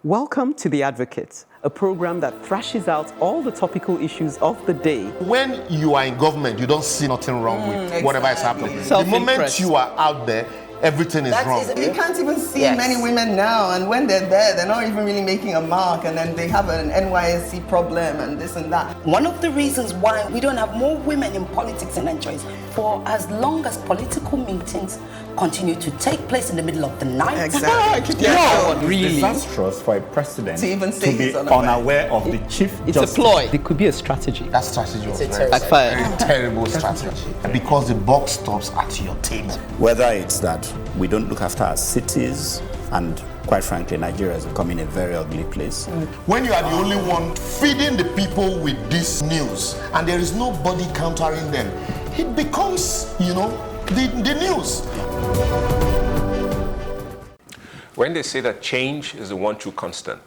Welcome to The Advocate, a program that thrashes out all the topical issues of the day. When you are in government, you don't see nothing wrong with whatever is happening. The moment you are out there, everything is wrong. You can't even see many women now, and when they're there, they're not even really making a mark, and then they have an NYSC problem and this and that. One of the reasons why we don't have more women in politics in Nigeria is for as long as political meetings continue to take place in the middle of the night. Exactly. Really disastrous for a president to even say be unaware of the chief It's justice. a ploy. It could be a strategy. That strategy was very terrible strategy. Because the buck stops at your table. Whether it's that we don't look after our cities, and quite frankly, Nigeria is becoming a very ugly place. When you are the only one feeding the people with this news, and there is nobody countering them, it becomes, the news. When they say that change is the one true constant,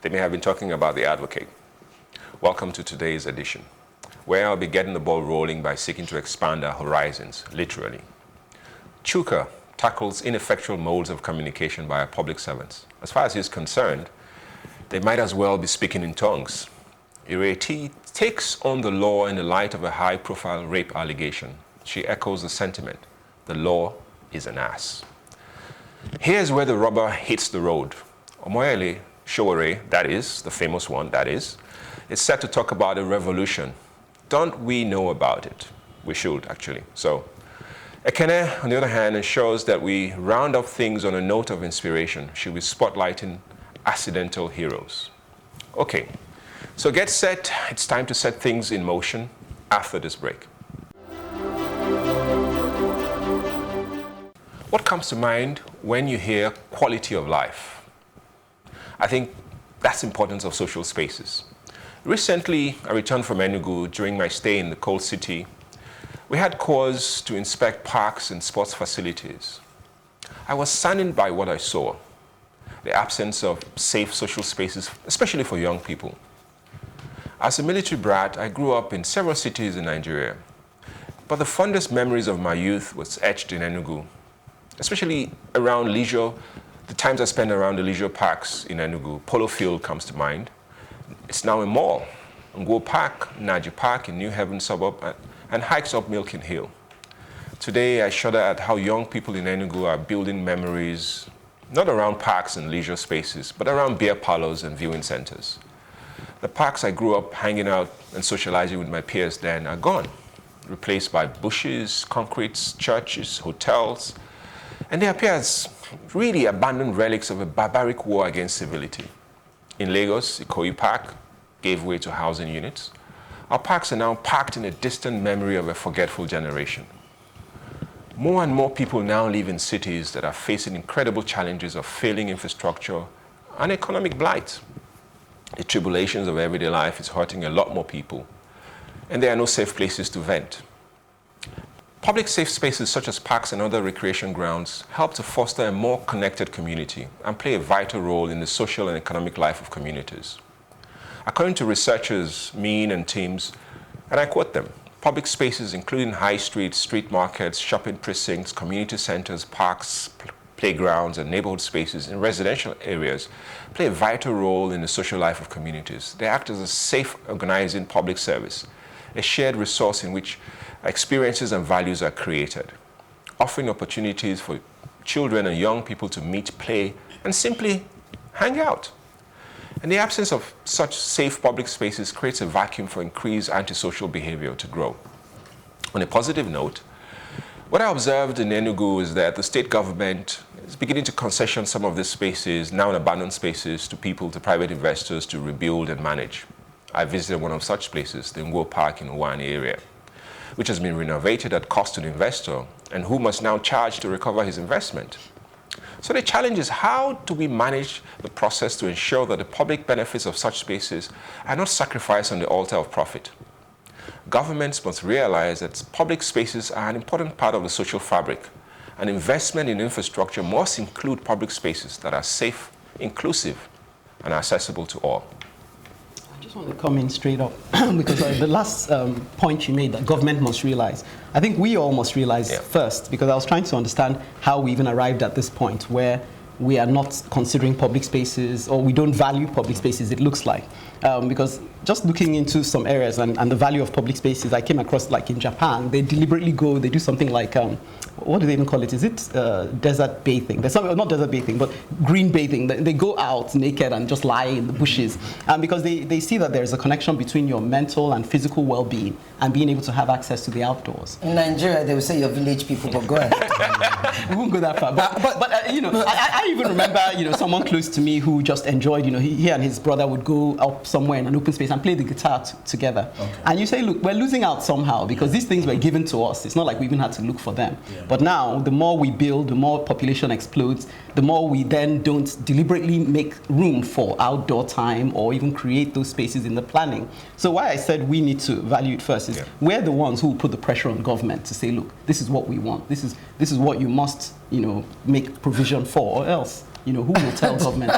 they may have been talking about The Advocate. Welcome to today's edition, where I'll be getting the ball rolling by seeking to expand our horizons, literally. Chuka tackles ineffectual modes of communication by our public servants. As far as he's concerned, they might as well be speaking in tongues. Ireti takes on the law in the light of a high-profile rape allegation. She echoes the sentiment, the law is an ass. Here's where the rubber hits the road. Omoyele, Sowore, that is, the famous one, that is set to talk about a revolution. Don't we know about it? We should, actually. So, Ekene, on the other hand, ensures that we round up things on a note of inspiration. She'll be spotlighting accidental heroes. Okay, so get set. It's time to set things in motion after this break. What comes to mind when you hear quality of life? I think that's the importance of social spaces. Recently, I returned from Enugu during my stay in the cold city. We had cause to inspect parks and sports facilities. I was saddened by what I saw, the absence of safe social spaces, especially for young people. As a military brat, I grew up in several cities in Nigeria, but the fondest memories of my youth was etched in Enugu, especially around leisure, the times I spent around the leisure parks in Enugu. Polo Field comes to mind. It's now a mall. Ngo Park, Naji Park in New Haven suburb, and hikes up Milking Hill. Today, I shudder at how young people in Enugu are building memories, not around parks and leisure spaces, but around beer parlors and viewing centers. The parks I grew up hanging out and socializing with my peers then are gone, replaced by bushes, concretes, churches, hotels, and they appear as really abandoned relics of a barbaric war against civility. In Lagos, Ikoyi Park gave way to housing units. Our parks are now parked in a distant memory of a forgetful generation. More and more people now live in cities that are facing incredible challenges of failing infrastructure and economic blight. The tribulations of everyday life is hurting a lot more people, and there are no safe places to vent. Public safe spaces such as parks and other recreation grounds help to foster a more connected community and play a vital role in the social and economic life of communities. According to researchers Mean and Teams, and I quote them, public spaces including high streets, street markets, shopping precincts, community centers, parks, playgrounds, and neighborhood spaces in residential areas play a vital role in the social life of communities. They act as a safe organizing public service, a shared resource in which experiences and values are created, offering opportunities for children and young people to meet, play, and simply hang out. And the absence of such safe public spaces creates a vacuum for increased antisocial behavior to grow. On a positive note, what I observed in Enugu is that the state government is beginning to concession some of these spaces, now abandoned spaces, to people, to private investors to rebuild and manage. I visited one of such places, the Ngo Park in Uwani area, which has been renovated at cost to the investor and who must now charge to recover his investment. So the challenge is, how do we manage the process to ensure that the public benefits of such spaces are not sacrificed on the altar of profit? Governments must realize that public spaces are an important part of the social fabric, and investment in infrastructure must include public spaces that are safe, inclusive, and accessible to all. I just want to come in straight up because the last point you made, that government must realize, I think we all must realize first, because I was trying to understand how we even arrived at this point where we are not considering public spaces, or we don't value public spaces, it looks like. Because just looking into some areas and the value of public spaces, I came across, like in Japan, they deliberately they do something like, what do they even call it? Is it desert bathing? There's something, not desert bathing, but green bathing. They go out naked and just lie in the bushes. Because they see that there's a connection between your mental and physical well-being and being able to have access to the outdoors. In Nigeria, they will say you're village people, but go ahead. We won't go that far. But you know, I even remember, you know, someone close to me who just enjoyed, you know, he and his brother would go up somewhere in an open space and play the guitar together. Okay. And you say, look, we're losing out somehow because these things were given to us. It's not like we even had to look for them. Yeah. But now, the more we build, the more population explodes, the more we then don't deliberately make room for outdoor time or even create those spaces in the planning. So why I said we need to value it first is we're the ones who put the pressure on government to say, look, this is what we want. This is what you must, you know, make provision for, or else, you know, who will tell government?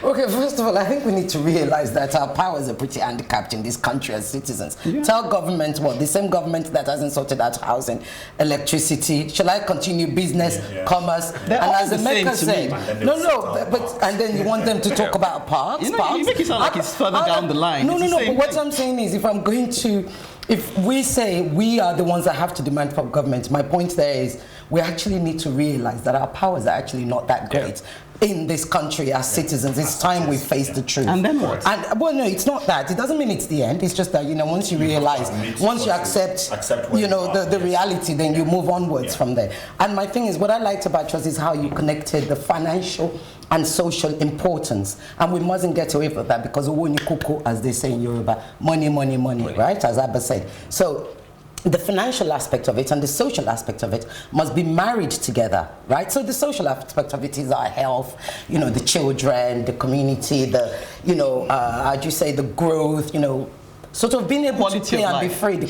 Okay, first of all, I think we need to realize that our powers are pretty handicapped in this country as citizens. Yeah. Tell government what? The same government that hasn't sorted out housing, electricity. Shall I continue business, commerce? They're and all as the Emeka said, and then you want them to talk about parks? You know, you make it sound like it's further down the line. No, but what I'm saying is, if we say we are the ones that have to demand from government, my point there is we actually need to realize that our powers are actually not that great. In this country as citizens. It's time we face the truth. And then what? And well, no, it's not that. It doesn't mean it's the end. It's just that, you know, once you realize, once you accept you know, the reality, then you move onwards from there. And my thing is, what I liked about trust is how you connected the financial and social importance. And we mustn't get away from that because as they say in Yoruba, money, right? As Abba said. So the financial aspect of it and the social aspect of it must be married together, right? So the social aspect of it is our health, you know, the children, the community, the, you know, how'd you say, the growth, you know, sort of being able to play and be free, the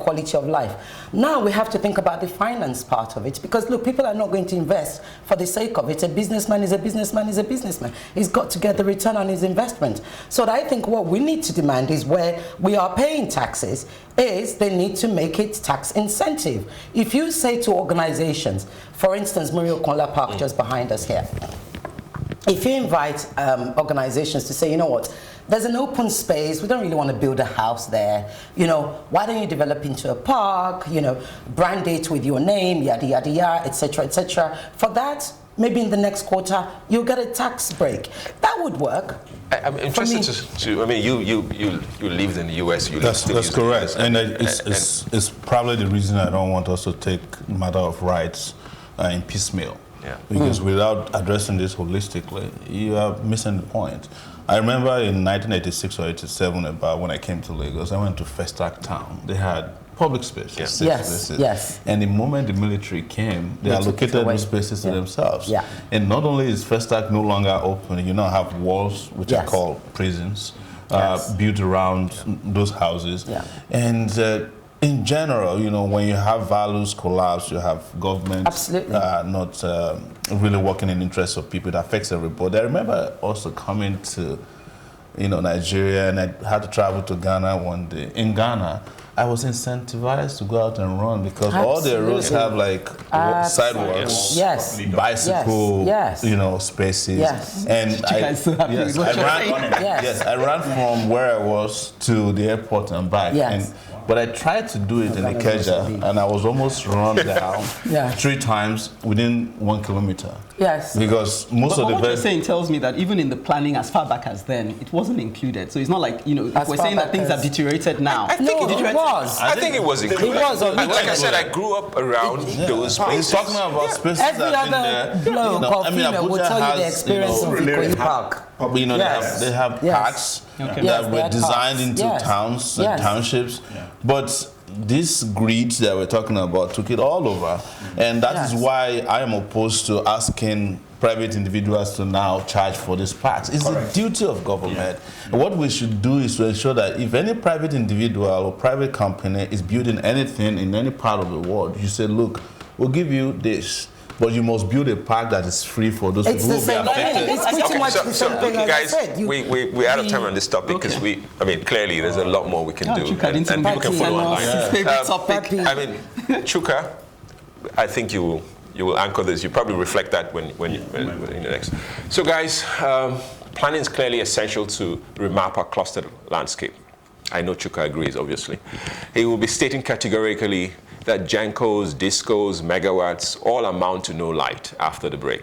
quality of life. Now we have to think about the finance part of it because, look, people are not going to invest for the sake of it. A businessman is a businessman is a businessman. He's got to get the return on his investment. So I think what we need to demand is where we are paying taxes is they need to make it tax incentive. If you say to organizations, for instance, Mario Kola Park just behind us here, if you invite organizations to say, you know what, there's an open space, we don't really want to build a house there, you know, why don't you develop into a park, you know, brand it with your name, yada, yada, yada, etc., etc. For that, maybe in the next quarter, you'll get a tax break. That would work. I'm interested to I mean, you lived in the US. That's correct. And it's probably the reason I don't want us to take matter of rights in piecemeal. Yeah. Because without addressing this holistically, you are missing the point. I remember in 1986 or 87, about when I came to Lagos, I went to Festac Town. They had public spaces, spaces. Yes. And the moment the military came, they allocated those spaces to themselves. Yeah. And not only is Festac no longer open, you now have walls, which are called prisons, built around those houses. Yeah. And in general, you know, when you have values collapse, you have government not really working in the interests of people. It affects everybody. I remember also coming to, you know, Nigeria, and I had to travel to Ghana one day. In Ghana, I was incentivized to go out and run because all the roads have like sidewalks, bicycle, you know, spaces. Yes. And I ran from where I was to the airport and back. Yes. But I tried to do it in Ikeja, and I was almost run down 3 times within 1 kilometer. Yes. Because most of the what you're saying tells me that even in the planning as far back as then, it wasn't included. So it's not like, you know, if we're saying that things have deteriorated now. I think it was. I think it was included. It was. Like I said, I grew up around those spaces. He's talking about spaces that have been there. Bloke will tell you the experience of Ikoyi Park. You know, they have parks that were designed into towns and townships. But this greed that we're talking about took it all over. And that is why I am opposed to asking private individuals to now charge for these parks. It's the duty of government. Yeah. What we should do is to ensure that if any private individual or private company is building anything in any part of the world, you say, look, we'll give you this. But you must build a park that is free for those people who will be affected. It's pretty much the same thing as I said. We're out of time on this topic because clearly there's a lot more we can do. And people can follow online. Favorite topic. I mean, Chuka, I think you you will anchor this. You probably reflect that when the next. So guys, planning is clearly essential to remap our clustered landscape. I know Chuka agrees, obviously. He will be stating categorically that Gencos, discos, megawatts all amount to no light after the break.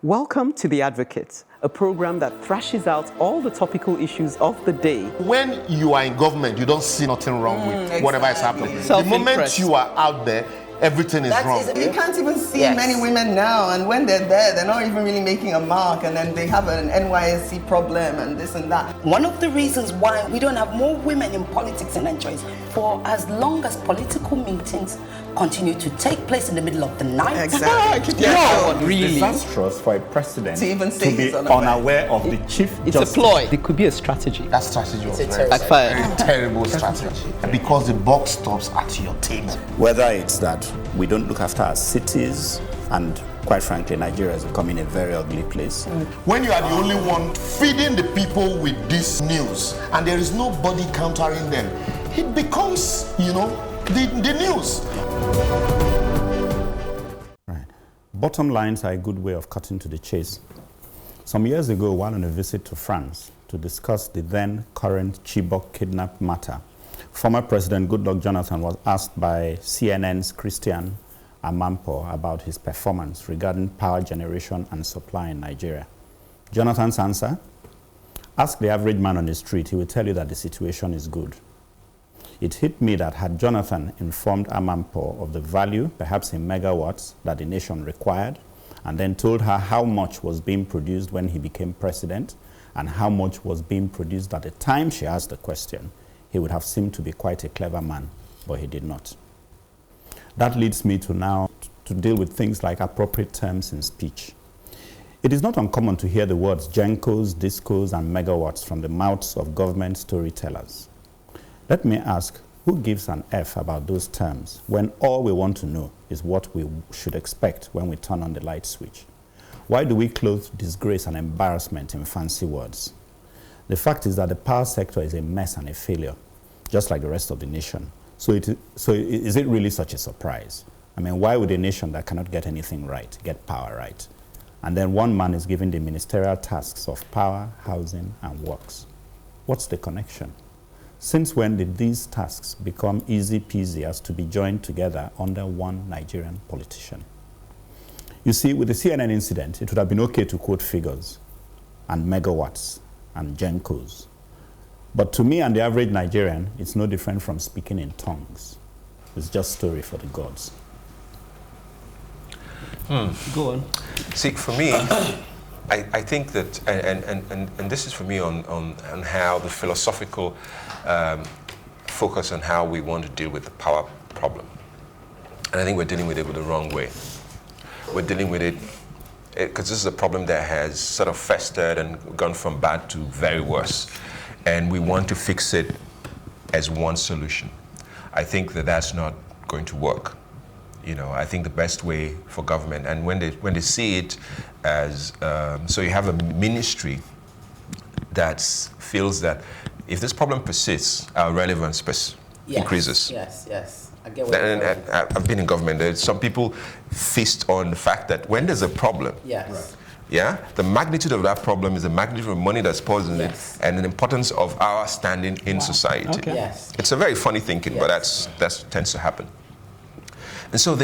Welcome to The Advocate, a program that thrashes out all the topical issues of the day. When you are in government, you don't see nothing wrong with whatever is happening. The moment you are out there, everything is wrong. You can't even see many women now, and when they're there, they're not even really making a mark, and then they have an NYSC problem and this and that. One of the reasons why we don't have more women in politics in Nigeria is for as long as political meetings continue to take place in the middle of the night. Exactly. Really disastrous for a president to even say to be unaware of the chief It's justice. a ploy. It could be a strategy. That strategy was Backfired. terrible strategy. Because the buck stops at your table. Whether it's that we don't look after our cities, and quite frankly, Nigeria is becoming a very ugly place. When you are the only one feeding the people with this news, and there is nobody countering them, it becomes, the news. Right. Bottom lines are a good way of cutting to the chase. Some years ago, while on a visit to France to discuss the then current Chibok kidnap matter, former President Goodluck Jonathan was asked by CNN's Christian Amampo about his performance regarding power generation and supply in Nigeria. Jonathan's answer? Ask the average man on the street, he will tell you that the situation is good. It hit me that had Jonathan informed Amampo of the value, perhaps in megawatts, that the nation required, and then told her how much was being produced when he became president, and how much was being produced at the time she asked the question, he would have seemed to be quite a clever man, but he did not. That leads me to now to deal with things like appropriate terms in speech. It is not uncommon to hear the words Gencos, discos, and megawatts from the mouths of government storytellers. Let me ask, who gives an F about those terms when all we want to know is what we should expect when we turn on the light switch? Why do we clothe disgrace and embarrassment in fancy words? The fact is that the power sector is a mess and a failure, just like the rest of the nation. So is it really such a surprise? I mean, why would a nation that cannot get anything right get power right? And then one man is given the ministerial tasks of power, housing, and works. What's the connection? Since when did these tasks become easy peasy as to be joined together under one Nigerian politician? You see, with the CNN incident, it would have been okay to quote figures and megawatts and Gencos. But to me and the average Nigerian, it's no different from speaking in tongues. It's just story for the gods. Go on. See, for me, I think that, and this is for me on how the philosophical focus on how we want to deal with the power problem. And I think we're dealing with it the wrong way. We're dealing with it because this is a problem that has sort of festered and gone from bad to very worse. And we want to fix it as one solution. I think that that's not going to work. I think the best way for government, and when they see it as, so you have a ministry that feels that if this problem persists, our relevance increases. Yes. I get what and I've been in government. Some people feast on the fact that when there's a problem, the magnitude of that problem is the magnitude of money that's poured in it, and the importance of our standing in society. Okay. Yes. It's a very funny thinking, but that tends to happen. And so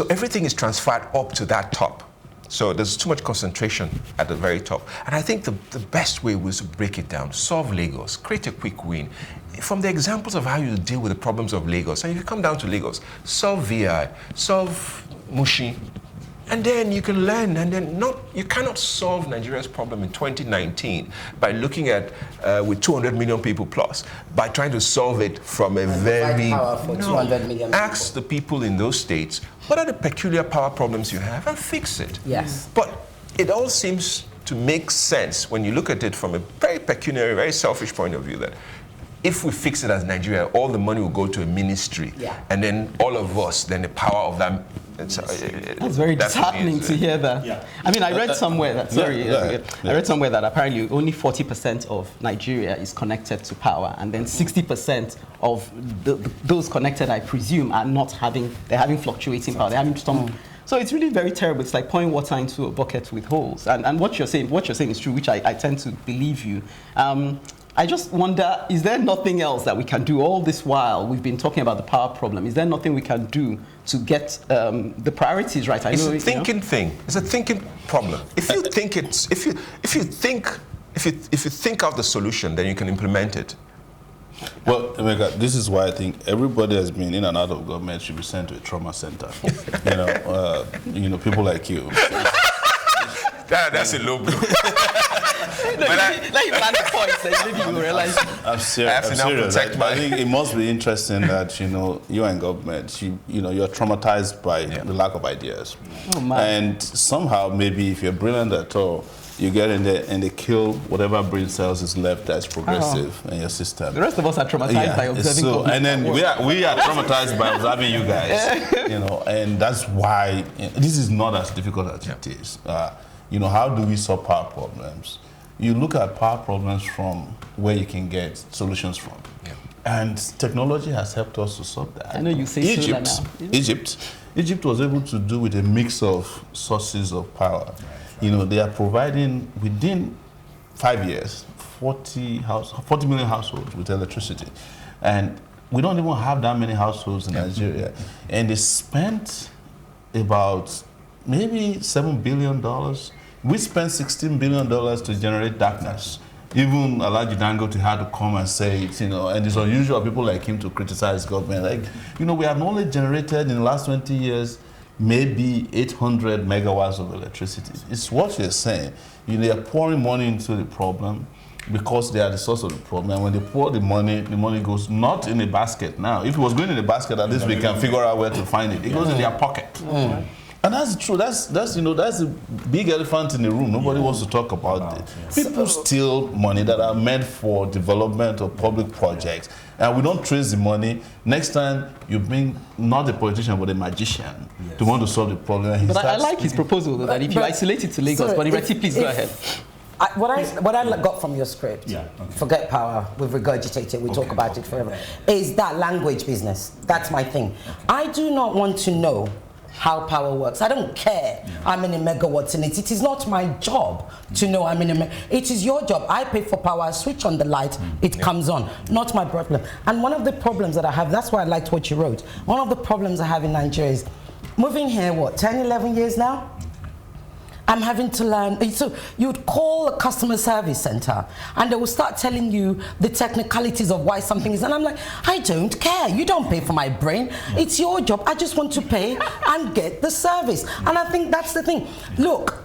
everything is transferred up to that top. So there's too much concentration at the very top. And I think the best way was to break it down, solve Lagos, create a quick win. From the examples of how you deal with the problems of Lagos, and if you come down to Lagos, solve VI, solve Mushi, and then you can learn, and then you cannot solve Nigeria's problem in 2019 by looking at, with 200 million people plus, by trying to solve it from a very, 200 million ask the people in those states, what are the peculiar power problems you have, and fix it. Yes. But it all seems to make sense when you look at it from a very pecuniary, very selfish point of view, that if we fix it as Nigeria, all the money will go to a ministry, and then all of us, then the power of that. That's very disheartening to hear that. Yeah. I mean, I read somewhere that I read somewhere that apparently only 40% of Nigeria is connected to power, and then 60% of those connected, I presume, are not having. They're having fluctuating power. They're having So it's really very terrible. It's like pouring water into a bucket with holes. And what you're saying is true, which I tend to believe you. I just wonder, is there nothing else that we can do all this while we've been talking about the power problem? Is there nothing we can do to get the priorities right? It's a thinking thing. It's a thinking problem. If you think out the solution, then you can implement it. Well, Emeka, this is why I think everybody has been in and out of government should be sent to a trauma center. People like you. That's a low blow. Let you land the points, and maybe you realize. I'm serious. I think it must be interesting that you are in government. You're traumatized by the lack of ideas. Oh, man. And somehow, maybe if you're brilliant at all, you get in there and they kill whatever brain cells is left that's progressive in your system. The rest of us are traumatized by observing government. And then we are traumatized by observing you guys. And that's why this is not as difficult as it is. How do we solve power problems? You look at power problems from where you can get solutions from. Yeah. And technology has helped us to solve that. I know you say Egypt was able to do with a mix of sources of power. They are providing, within 5 years, 40 million households with electricity. And we don't even have that many households in Nigeria. And they spent about maybe $7 billion. We spent $16 billion to generate darkness. Even Alhaji Dangote had to come and say it, and it's unusual people like him to criticize government. We have only generated in the last 20 years maybe 800 megawatts of electricity. It's what you're saying. They are pouring money into the problem because they are the source of the problem. And when they pour the money goes not in a basket now. If it was going in a basket, at least we can figure out where to find it. It goes in their pocket. Mm. And that's true. That's the big elephant in the room. Nobody wants to talk about it. People steal money that are meant for development of public projects, and we don't trace the money. Next time you bring not a politician but a magician to want to solve the problem. But I like his proposal though, that if you isolate it to Lagos. But Ireti, please go ahead. What I got from your script, forget power, we've regurgitated it, we talk about it forever, is that language business. That's my thing. I do not want to know how power works. I don't care how many megawatts in it. It is not my job to know how many. It is your job. I pay for power, I switch on the light, it comes on. Not my problem. And one of the problems that I have, that's why I liked what you wrote. One of the problems I have in Nigeria is moving here, 10, 11 years now? I'm having to learn. So you'd call a customer service center and they will start telling you the technicalities of why something is. And I'm like, I don't care. You don't pay for my brain. It's your job. I just want to pay and get the service. And I think that's the thing. Look,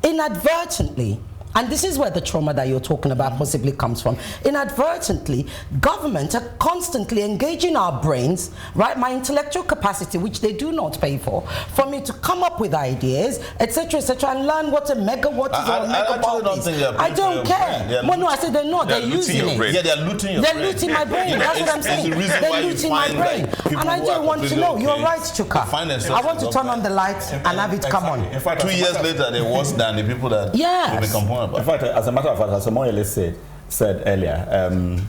inadvertently, and this is where the trauma that you're talking about possibly comes from. Inadvertently, government are constantly engaging our brains, right? My intellectual capacity, which they do not pay for me to come up with ideas, etc., and learn what a megawatt is or a megawatt is. I don't care. Well, no, I said they're not. They're using it. Yeah, they're looting your brain. They're looting my brain. That's what I'm saying. They're looting my brain. And I don't want to know. You're right, Chuka. I want to turn on the lights and have it come on. In fact, 2 years later, they're worse than the people that become home. In fact, as a matter of fact, as Omoyele said earlier,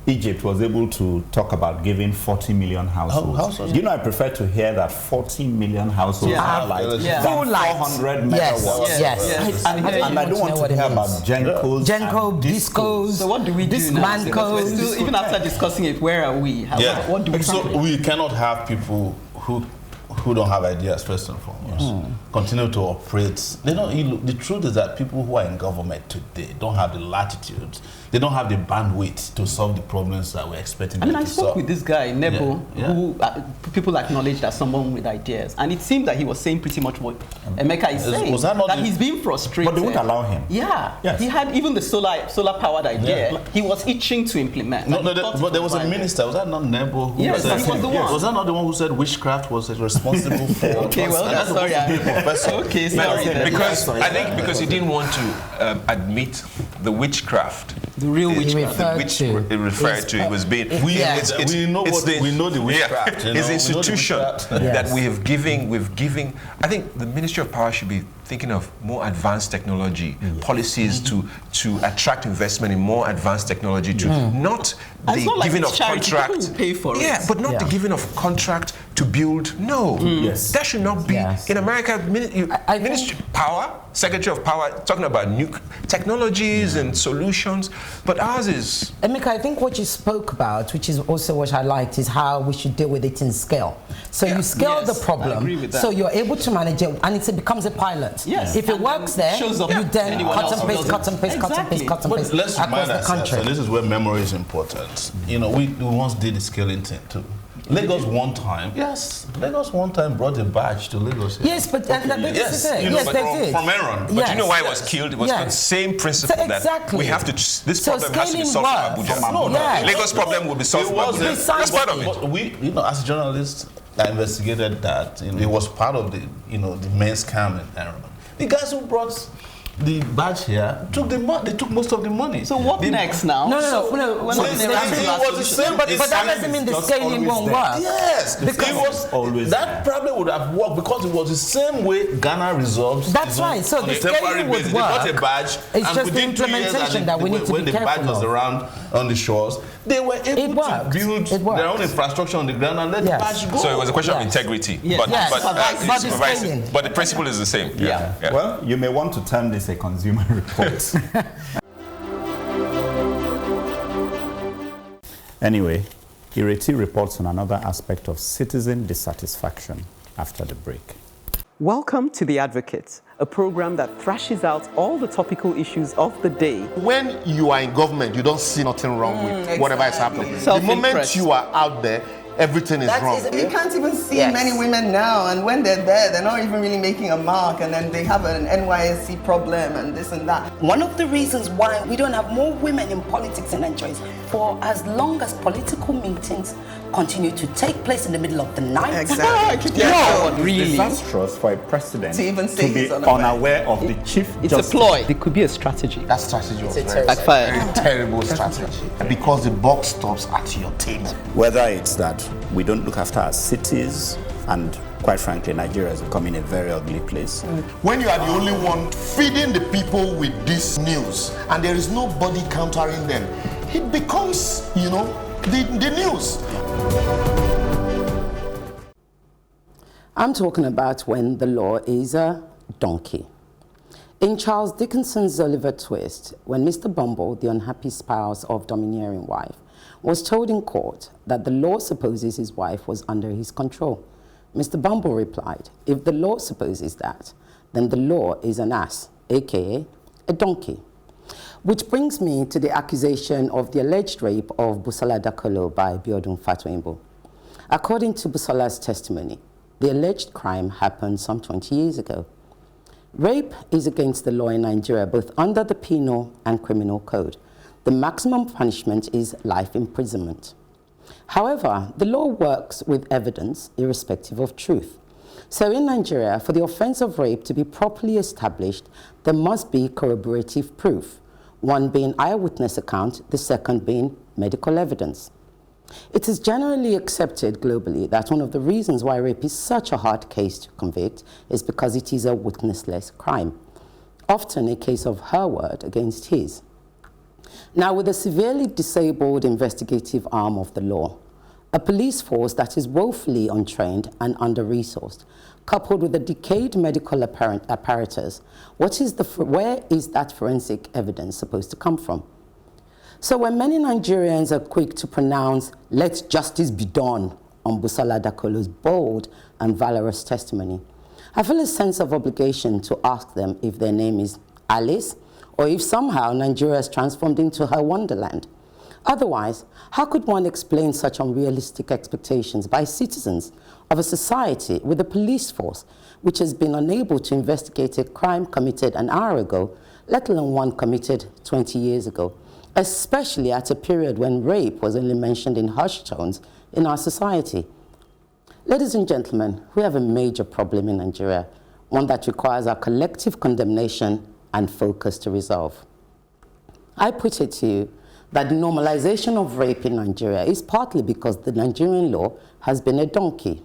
Egypt was able to talk about giving 40 million households. You know, I prefer to hear that 40 million households are light than 400 megawatts. Yes. And I don't want to hear about Genco, discos. So what do we do now? Still, even after discussing it, where are we? What do we do? So we cannot have people who don't have ideas, first and foremost, continue to operate. The truth is that people who are in government today don't have the latitude, they don't have the bandwidth to solve the problems that we're expecting them to solve. I spoke with this guy, Nebo, who people acknowledged as someone with ideas. And it seemed that he was saying pretty much what Emeka is saying, that he's being frustrated. But they wouldn't allow him. Yeah. Yes. He had even the solar-powered idea. Yeah. He was itching to implement. But there was a minister, was that not Nebo? Yes, he was the one. Was that not the one who said witchcraft was responsible for... Okay, well, that's sorry. Okay, sorry. Because he didn't want to admit the witchcraft. The real witchcraft. Which it referred to. It was being... We know the witchcraft. It's the institution that we've given... I think the Ministry of Power should be thinking of more advanced technology, policies to attract investment in more advanced technology, to not the giving of contract. Pay for it. But not the giving of contract to build. No, that should not be in America. Ministry Power, Secretary of Power, talking about new technologies and solutions, but ours is. Emeka, I think what you spoke about, which is also what I liked, is how we should deal with it in scale. So you scale the problem, so you're able to manage it, and it becomes a pilot. Yes. If it works there, you then cut and paste But let's remind ourselves, and this is where memory is important. You know, we once did the scaling thing too. Lagos one time brought a badge to Lagos. Yes, but this is it. Yes, they did. From Aaron. But you know why it was killed? It was the same principle that we have to. This problem has to be solved from Abuja. Lagos problem will be solved from Abuja. That's part of it. We, as journalists, I investigated that. It was part of the, the main scam in Aaron. The guys who brought the badge here they took most of the money. So what next now? No. But that doesn't mean the scaling won't work. Yes, because it was always that probably would have worked because it was the same way Ghana resolves. That's right. So the scaling would work. They got a badge. It's just the implementation that we need to be careful of. When the badge was around on the shores, they were able to build their own infrastructure on the ground and let the badge go. So it was a question of integrity. But the principle is the same. Well, you may want to term this a consumer report. Anyway, Ireti reports on another aspect of citizen dissatisfaction after the break. Welcome to The Advocate, a program that thrashes out all the topical issues of the day. When you are in government, you don't see nothing wrong with whatever is happening. The moment you are out there, everything is wrong. You can't even see many women now, and when they're there, they're not even really making a mark, and then they have an NYSC problem and this and that. One of the reasons why we don't have more women in politics in Nigeria is for as long as political meetings continue to take place in the middle of the night. Exactly. It's disastrous for a president to even say be unaware of the chief justice. It's a ploy. It could be a strategy. That strategy was very terrible strategy. Because the buck stops at your table. Whether it's that we don't look after our cities, and quite frankly, Nigeria is becoming a very ugly place. When you are the only one feeding the people with this news, and there is nobody countering them, it becomes, the news. I'm talking about when the law is a donkey. In Charles Dickinson's Oliver Twist, when Mr. Bumble, the unhappy spouse of domineering wife, was told in court that the law supposes his wife was under his control, Mr. Bumble replied, if the law supposes that, then the law is an ass, aka a donkey. Which brings me to the accusation of the alleged rape of Busola Dakolo by Biodun Fatwembo. According to Busola's testimony, the alleged crime happened some 20 years ago. Rape is against the law in Nigeria, both under the penal and criminal code. The maximum punishment is life imprisonment. However, the law works with evidence irrespective of truth. So in Nigeria, for the offense of rape to be properly established, there must be corroborative proof, one being eyewitness account, the second being medical evidence. It is generally accepted globally that one of the reasons why rape is such a hard case to convict is because it is a witnessless crime, often a case of her word against his. Now, with a severely disabled investigative arm of the law, a police force that is woefully untrained and under-resourced, coupled with a decayed medical apparatus, where is that forensic evidence supposed to come from? So when many Nigerians are quick to pronounce, let justice be done, on Busola Dakolo's bold and valorous testimony, I feel a sense of obligation to ask them if their name is Alice, or if somehow Nigeria has transformed into her wonderland. Otherwise, how could one explain such unrealistic expectations by citizens of a society with a police force which has been unable to investigate a crime committed an hour ago, let alone one committed 20 years ago, especially at a period when rape was only mentioned in hushed tones in our society? Ladies and gentlemen, we have a major problem in Nigeria, one that requires our collective condemnation and focus to resolve. I put it to you that the normalization of rape in Nigeria is partly because the Nigerian law has been a donkey.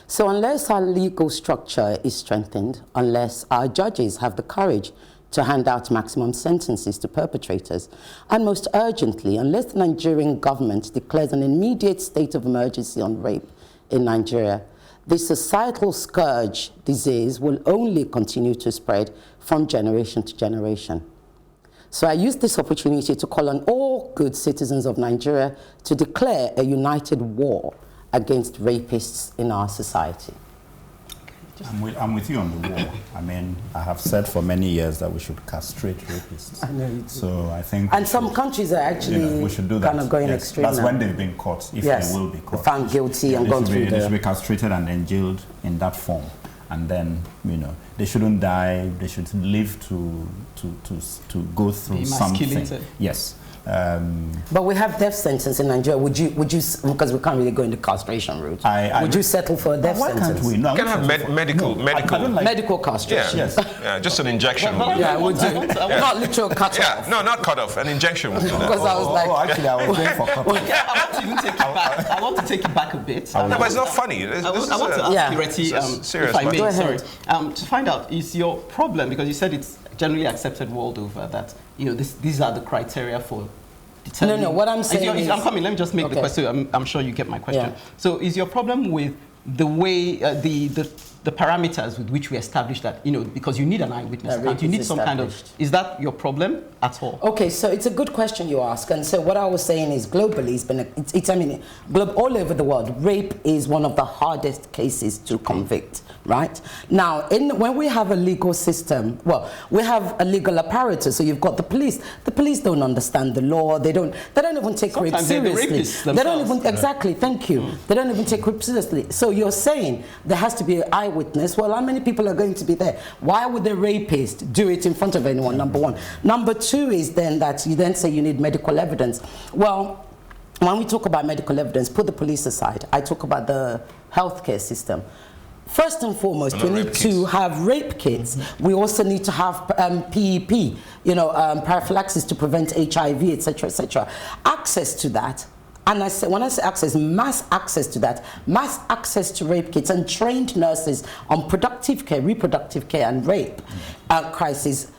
So unless our legal structure is strengthened, unless our judges have the courage to hand out maximum sentences to perpetrators, and most urgently, unless the Nigerian government declares an immediate state of emergency on rape in Nigeria, this societal scourge disease will only continue to spread from generation to generation. So I use this opportunity to call on all good citizens of Nigeria to declare a united war against rapists in our society. I'm with you on the war. I mean, I have said for many years that we should castrate rapists. I know. So I think... And some countries are actually we should do that. Kind of going extreme That's now. when they've been caught, if they will be caught. Found guilty and gone through They should be castrated and then jailed in that form. And then, they shouldn't die. They should live to go through something. Yes. But we have death sentence in Nigeria. Would you, because we can't really go in the castration route, would you settle for a death sentence? Why can't we? No, you can have medical castration. Yeah. Yes. Yeah, just an injection. Would you? Not literal cut off. No, not cut off. An injection would do that. Because I was like... actually, I was going for cut off. I want to take it back a bit. No, but it's not funny. I want to ask Ireti, serious, if I may, Go ahead. to find out, is your problem, because you said it's generally accepted world over that, these are the criteria for determining... No, what I'm saying is... I'm coming, let me just make the question, I'm sure you get my question. Yeah. So is your problem with the way, the parameters with which we establish that, because you need an eyewitness account, you need some kind of... Is that your problem at all? Okay, so it's a good question you ask. And so what I was saying is globally, all over the world, rape is one of the hardest cases to convict, right? Now, when we have a legal system, we have a legal apparatus. So you've got the police. The police don't understand the law. They don't even take rape seriously. They don't even, exactly, thank you. They don't even take rape seriously. So you're saying there has to be an eyewitness. Well, how many people are going to be there? Why would the rapist do it in front of anyone, number one? Number two is then that you then say you need medical evidence. Well, when we talk about medical evidence, put the police aside. I talk about the healthcare system. First and foremost, we need to have rape kits. We also need to have PEP, prophylaxis to prevent HIV, etc., etc. Access to that. And when I say access, mass access to that, mass access to rape kits and trained nurses on productive care, reproductive care and rape crisis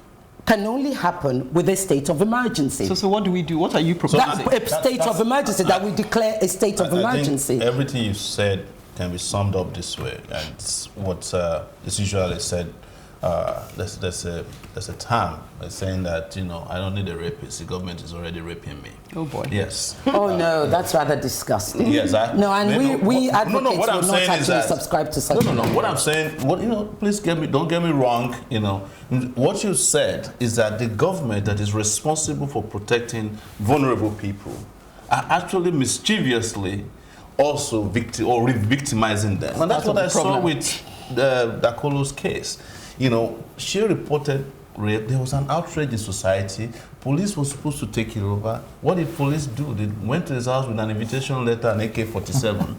can only happen with a state of emergency. So what do we do? What are you proposing? A state of emergency, that we declare a state of emergency. I think everything you said can be summed up this way, and it's what is usually said. There's a term saying that I don't need a rapist. The government is already raping me. Oh boy. Yes. Oh no, that's rather disgusting. Yes. No, and we advocates what I'm will not saying actually is that, subscribe to such. No. What I'm saying, please don't get me wrong. What you said is that the government that is responsible for protecting vulnerable people are actually mischievously also victimizing them, and that's what I saw with Dakolo's case. She reported rape. There was an outrage in society. Police was supposed to take it over. What did police do? They went to his house with an invitation letter and AK-47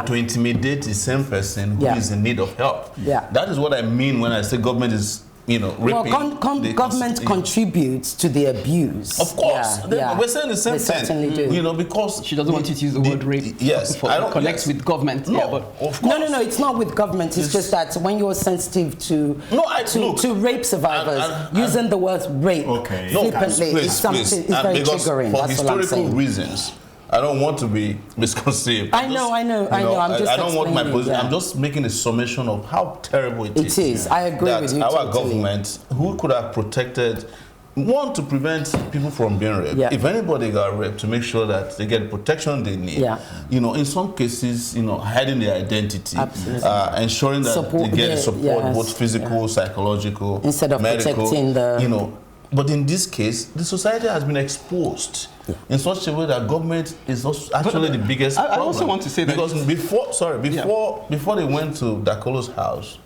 to intimidate the same person who is in need of help. Yeah. That is what I mean when I say government is raping. Government contributes to the abuse. Of course. We're saying the same thing. Certainly do. Because she doesn't want you to use the word rape. Yes. I don't connect with government. No, but of course. No, it's not with government. It's just that when you're sensitive to rape survivors, using the word rape flippantly is very triggering. For historical reasons, I don't want to be misconceived. I know. I don't want my position. I'm just making a summation of how terrible it is. It is. I agree with you. Our government, who could have protected, one, to prevent people from being raped. Yeah. If anybody got raped, to make sure that they get the protection they need. Yeah. In some cases, hiding their identity, ensuring that they get the support, both physical, psychological, instead of medical, protecting the. But in this case, the society has been exposed in such a way that government is actually the biggest problem. I also want to say that because before they went to Dakolo's house,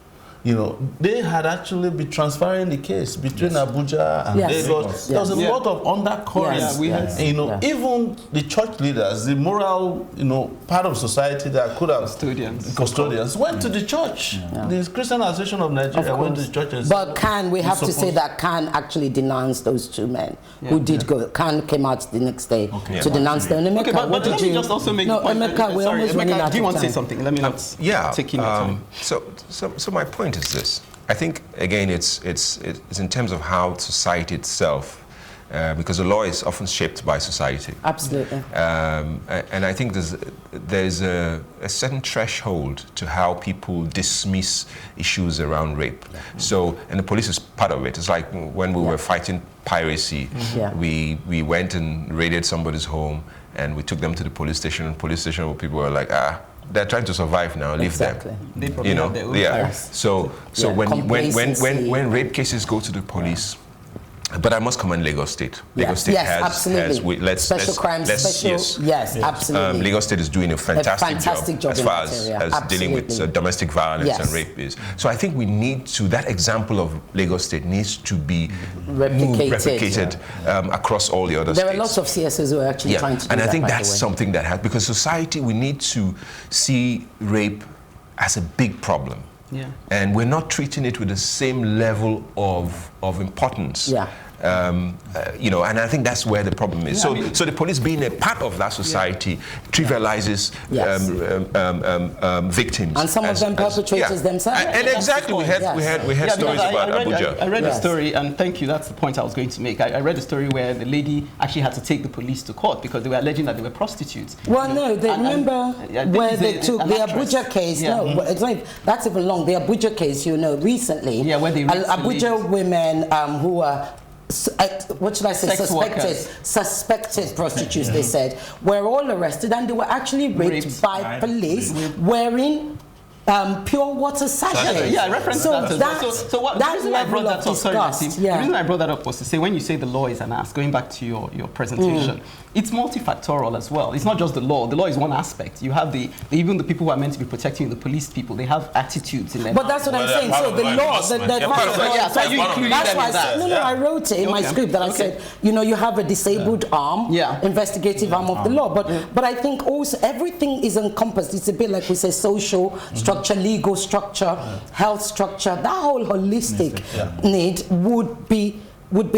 they had actually been transferring the case between Abuja and Lagos. There was a lot of undercurrents. Even the church leaders, the moral, part of society that could have custodians went to the church. The Christian Association of Nigeria went to the churches. But we have to say that Khan actually denounced those two men who did go. Khan came out the next day to denounce them. Emeka, but what did you just also make Emeka, we're almost running out of time. Do you want to say something? Let me not take you time. So my point is this. I think, again, it's in terms of how society itself, because the law is often shaped by society. Absolutely. And I think there's a certain threshold to how people dismiss issues around rape. So, and the police is part of it. It's like when we were fighting piracy, we went and raided somebody's home and we took them to the police station. And police station where people were like, they're trying to survive now. Leave them. They probably have their own pirates. So when rape cases go to the police, but I must commend Lagos State. Lagos State has special crimes. Absolutely. Lagos State is doing a fantastic job as far as dealing with domestic violence and rape is. So I think we need to, that example of Lagos State needs to be replicated across all the other states. There are lots of CSOs who are actually trying to do that. And I think that's something that has, because society, we need to see rape as a big problem. And we're not treating it with the same level of importance. And I think that's where the problem is. So the police, being a part of that society, trivializes victims. And some of them perpetrators themselves. And exactly, we had stories about Abuja. I read a story, and thank you, that's the point I was going to make. I read a story where the lady actually had to take the police to court because they were alleging that they were prostitutes. Well, no, remember where they took the Abuja case. No, it's like, that's even long. The Abuja case, recently. Where they Abuja women who were what should I say? Suspected prostitutes, they said, were all arrested and they were actually raped by police wearing pure water sachets. I referenced that. The reason I brought that up, the reason I brought that up was to say, when you say the law is an ask, going back to your presentation, it's multifactorial as well. It's not just the law. The law is one aspect. You have even the people who are meant to be protecting the police people, they have attitudes in their But that's what I'm saying. So the law, that's why I wrote it in my script that I said, you have a disabled arm, investigative arm of the law. But I think also everything is encompassed. It's a bit like we say social structure, legal structure, health structure. That whole holistic need would be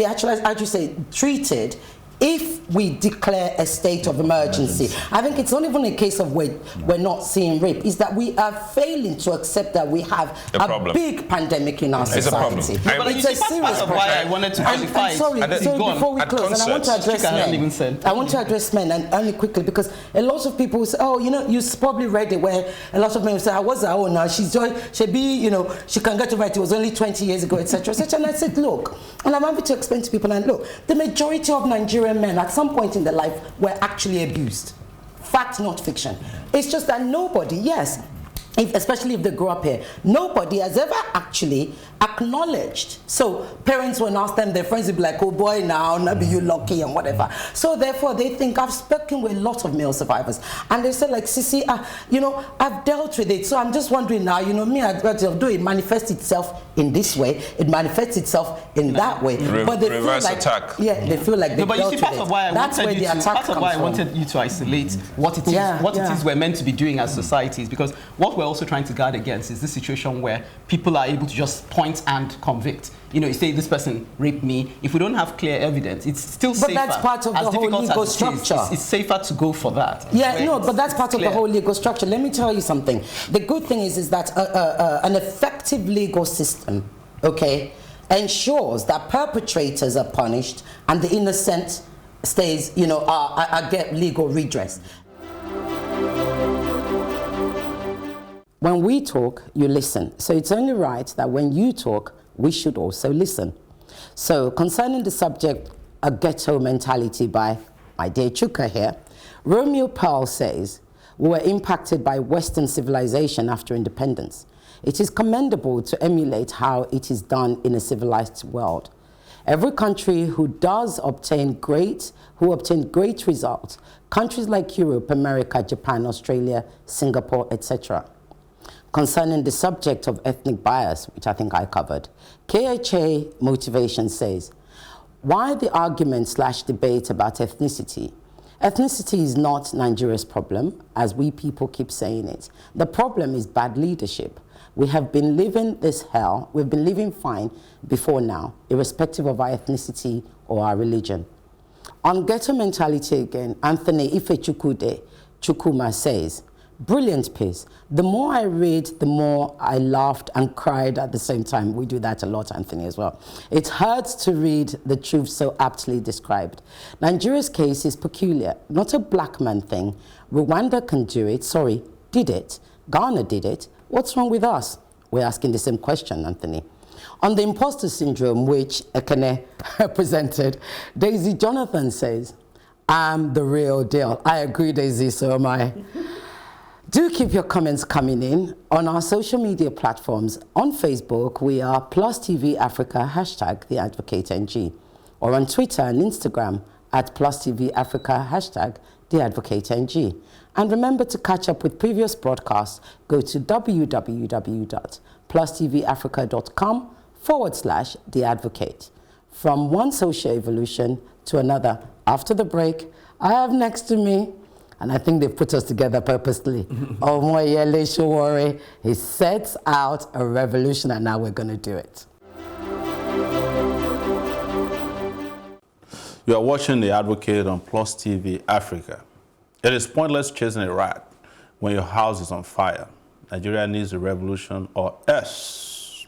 actually, as you say, treated if we declare a state of emergency. I think it's not even a case of we're not seeing rape, it's that we are failing to accept that we have a big pandemic in our society. It's a problem. It's a serious problem. Why I wanted to qualify. Sorry, before we close, and I want to address men. I want to address men, and only quickly, because a lot of people say, you probably read it where a lot of men will say, I was her own now, she can get over it, it was only 20 years ago, etc., etc. And I said, look, and I'm happy to explain to people, and look, the majority of Nigerian men at some point in their life were actually abused. Fact, not fiction. It's just that nobody, especially if they grew up here, nobody has ever actually acknowledged. So parents, when asked them, their friends would be like, oh boy, now be you lucky and whatever. So therefore they think, I've spoken with a lot of male survivors, and they said, like, Sisi, I've dealt with it, so I'm just wondering now, me, I've got to do it manifests itself in this way, it manifests itself in that way. But they feel like attack. They feel like they dealt with it. That's where the attack comes from. Part of why I wanted you to isolate what it is we're meant to be doing as societies, because what we're also trying to guard against is this situation where people are able to just point and convict. You say this person raped me. If we don't have clear evidence, it's still safer. But that's part of the whole legal structure. It's safer to go for that. But that's part of the whole legal structure. Let me tell you something. The good thing is that an effective legal system, ensures that perpetrators are punished and the innocent stays, get legal redress. When we talk, you listen. So it's only right that when you talk, we should also listen. So concerning the subject, a ghetto mentality by my dear Chuka here, Romeo Pearl says, we were impacted by Western civilization after independence. It is commendable to emulate how it is done in a civilized world. Every country who obtain great results, countries like Europe, America, Japan, Australia, Singapore, etc. concerning the subject of ethnic bias, which I think I covered. KHA Motivation says, why the argument/debate about ethnicity? Ethnicity is not Nigeria's problem, as we people keep saying it. The problem is bad leadership. We have been living this hell, we've been living fine before now, irrespective of our ethnicity or our religion. On ghetto mentality again, Anthony Chukuma says, brilliant piece. The more I read, the more I laughed and cried at the same time. We do that a lot, Anthony, as well. It hurts to read the truth so aptly described. Nigeria's case is peculiar, not a black man thing. Rwanda can do it, did it. Ghana did it. What's wrong with us? We're asking the same question, Anthony. On the imposter syndrome, which Ekene presented, Daisy Jonathan says, I'm the real deal. I agree, Daisy, so am I. Do keep your comments coming in on our social media platforms. On Facebook, we are +TV Africa, #TheAdvocateNG, or on Twitter and Instagram at +TV Africa, #TheAdvocateNG. And remember to catch up with previous broadcasts. Go to www.plustvafrica.com/theadvocate. From one social evolution to another. After the break, I have next to me, and I think they've put us together purposely, Omoyele Sowore. He sets out a revolution, and now we're going to do it. You are watching The Advocate on Plus TV Africa. It is pointless chasing a rat when your house is on fire. Nigeria needs a revolution or else.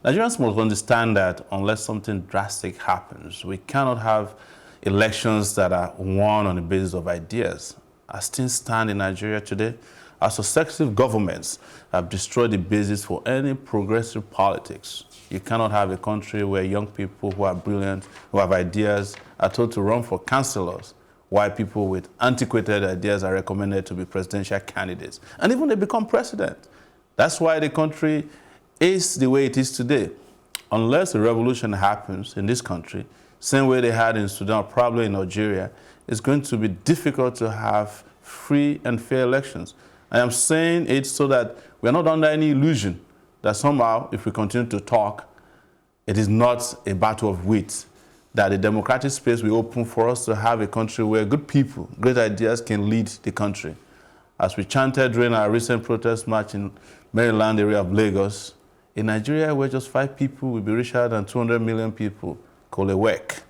Nigerians must understand that unless something drastic happens, we cannot have elections that are won on the basis of ideas. As things stand in Nigeria today, our successive governments have destroyed the basis for any progressive politics. You cannot have a country where young people who are brilliant, who have ideas, are told to run for councillors, while people with antiquated ideas are recommended to be presidential candidates. And even they become president. That's why the country is the way it is today. Unless a revolution happens in this country, same way they had in Sudan, probably in Nigeria, it's going to be difficult to have free and fair elections. I am saying it so that we're not under any illusion that somehow, if we continue to talk, it is not a battle of wits, that the democratic space will open for us to have a country where good people, great ideas can lead the country. As we chanted during our recent protest march in Maryland area of Lagos, in Nigeria where just 5 people will be richer than 200 million people, call a work.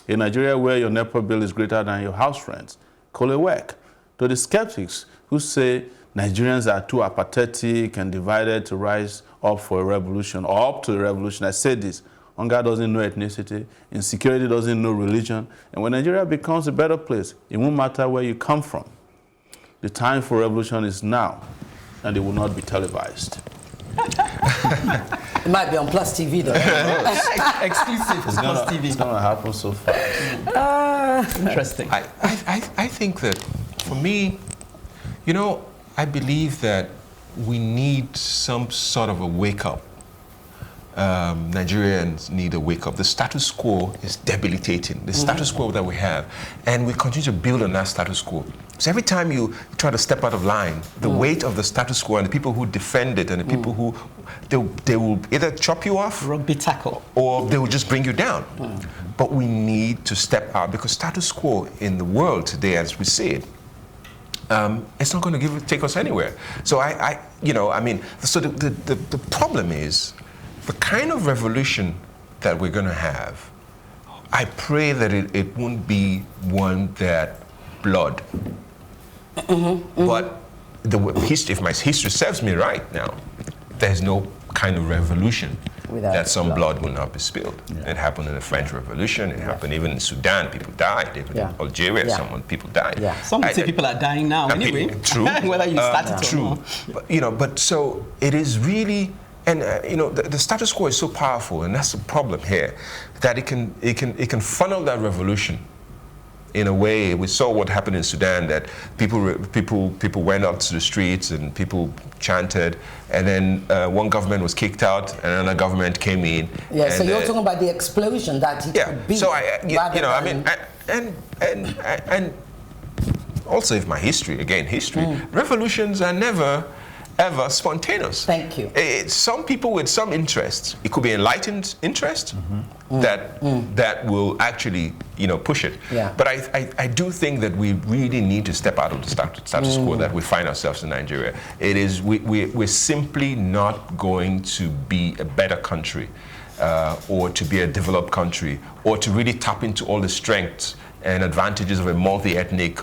In Nigeria where your NEPA bill is greater than your house rent, call a work. To the skeptics who say Nigerians are too apathetic and divided to rise up for a revolution or up to a revolution, I say this: hunger doesn't know ethnicity, insecurity doesn't know religion, and when Nigeria becomes a better place, it won't matter where you come from. The time for revolution is now, and it will not be televised. It might be on Plus TV though. Exclusive to Plus TV. It's going to happen so fast. Interesting. I think that, for me, you know, I believe that we need some sort of a wake-up. Nigerians need a wake-up. The status quo is debilitating. The status quo that we have. And we continue to build on that status quo. So every time you try to step out of line, the weight of the status quo and the people who defend it and the people who, they will either chop you off, rugby tackle, or they will just bring you down. But we need to step out, because status quo in the world today, as we see it, it's not going to take us anywhere. So so the problem is, the kind of revolution that we're going to have, I pray that it won't be one that blood. But if my history serves me right now, there's no kind of revolution that some blood will not be spilled. Yeah. It happened in the French Revolution. It happened even in Sudan. People died. Even in Algeria, people died. Yeah. Some would say people are dying now anyway. True. Whether you started true. Or not. But so it is really. And the status quo is so powerful, and that's the problem here, that it can funnel that revolution in a way. We saw what happened in Sudan, that people went out to the streets and people chanted, and then one government was kicked out and another government came in. Yeah. And so you're talking about the explosion that it could be. So and also, if my history, revolutions are never ever spontaneous. Thank you. Some people with some interest, it could be enlightened interest that will actually, push it. Yeah. But I do think that we really need to step out of the status quo that we find ourselves in Nigeria. It is we're simply not going to be a better country, or to be a developed country, or to really tap into all the strengths and advantages of a multi-ethnic,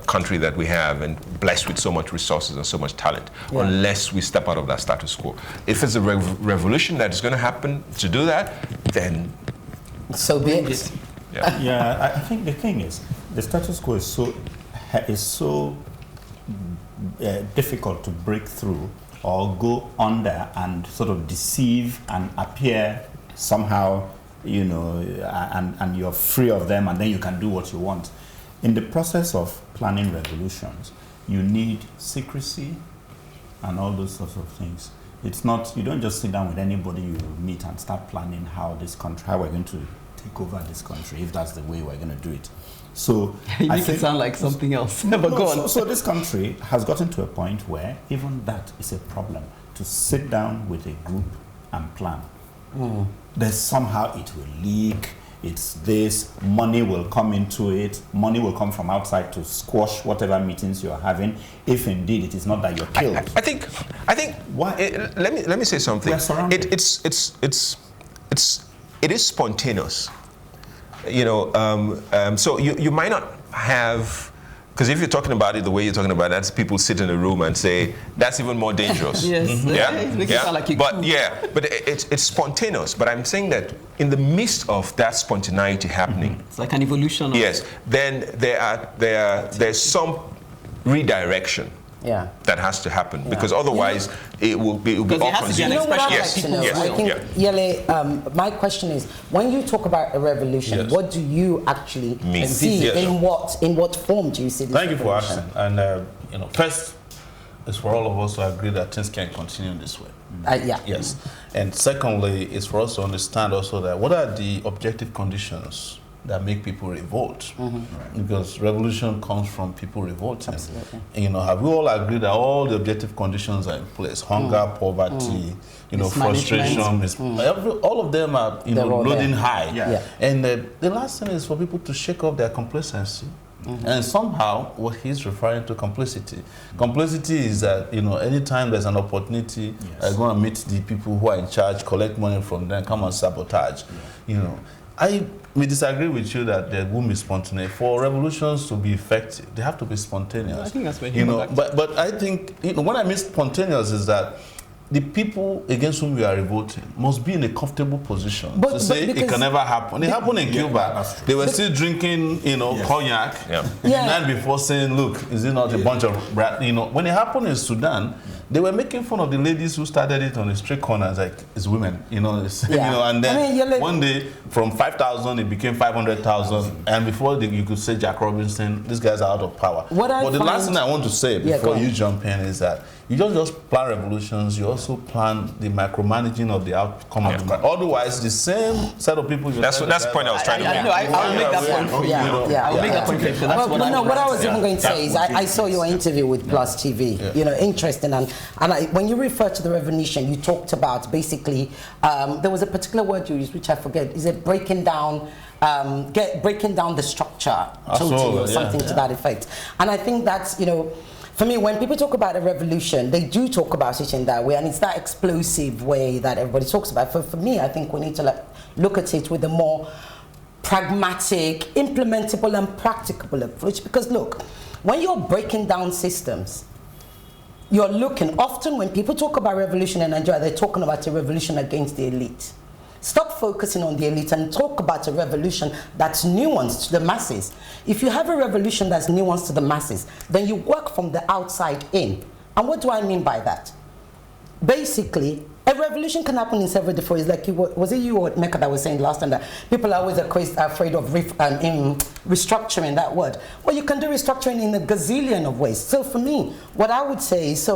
country that we have and blessed with so much resources and so much talent, unless we step out of that status quo. If it's a revolution that is going to happen to do that, then so be it. Yeah, I think the thing is, the status quo is so difficult to break through or go under and sort of deceive and appear somehow, and you're free of them, and then you can do what you want. In the process of planning revolutions, you need secrecy and all those sorts of things. It's not, you don't just sit down with anybody you meet and start planning how we're going to take over this country, if that's the way we're going to do it. So you make it sound like something else. But go on. So this country has gotten to a point where even that is a problem, to sit down with a group and plan. There's somehow it will leak, it's this, money will come into it, money will come from outside to squash whatever meetings you're having, if indeed it is not that you're killed. I think why? Let me say something. It is spontaneous. So you might not have, because if you're talking about it the way you're talking about it, that's people sit in a room and say that's even more dangerous. Yes. But it's spontaneous. But I'm saying that in the midst of that spontaneity happening, it's like an evolution. Yes. Then there's some redirection. Yeah. That has to happen, because otherwise it will be all consuming. You know what I'd like to know? I think, Yele, my question is, when you talk about a revolution, what do you actually see? In what form do you see this Thank you for revolution? asking. And first, it's for all of us to agree that things can continue this way. Yes. And secondly, it's for us to understand also that what are the objective conditions that make people revolt, because revolution comes from people revolting. Absolutely. And, have we all agreed that all the objective conditions are in place? Hunger, poverty, frustration, all of them are loading high. And the last thing is for people to shake off their complacency. And somehow, what he's referring to, complicity. Complicity is that, anytime there's an opportunity, I go and meet the people who are in charge, collect money from them, come and sabotage. I may disagree with you that there won't be spontaneous. For revolutions to be effective, they have to be spontaneous. I think that's what but I think, what I mean spontaneous is that the people against whom we are revolting must be in a comfortable position to say it can never happen. It happened in Cuba. They were still drinking, cognac the night before, saying, "Look, is it not a bunch of brat?" When it happened in Sudan, they were making fun of the ladies who started it on the street corners, like it's women, and then one day from 5,000 it became 500,000, and before you could say Jack Robinson, these guys are out of power. But the last thing I want to say before you jump in is that you don't just plan revolutions, you also plan the micromanaging of the outcome of the Otherwise, the same set of people. That's the point I was trying to make. I'll make that point for you. I'll make that point for you. What I was even going to say is I saw your interview with Plus TV. Interesting, and when you refer to the revolution, you talked about basically there was a particular word you used which I forget. Is it breaking down the structure totally, or something to that effect? And I think that's for me, when people talk about a revolution, they do talk about it in that way, and it's that explosive way that everybody talks about. For me, I think we need to look at it with a more pragmatic, implementable, and practicable approach. Because look, when you're breaking down systems, you're looking, often when people talk about revolution in Nigeria, they're talking about a revolution against the elite. Stop focusing on the elite and talk about a revolution that's nuanced to the masses. If you have a revolution that's nuanced to the masses, then you work from the outside in. And what do I mean by that? Basically, a revolution can happen in several different ways. Like, was it you or Emeka that was saying last time that people are always afraid of restructuring, that word? Well, you can do restructuring in a gazillion of ways. So for me, what I would say is,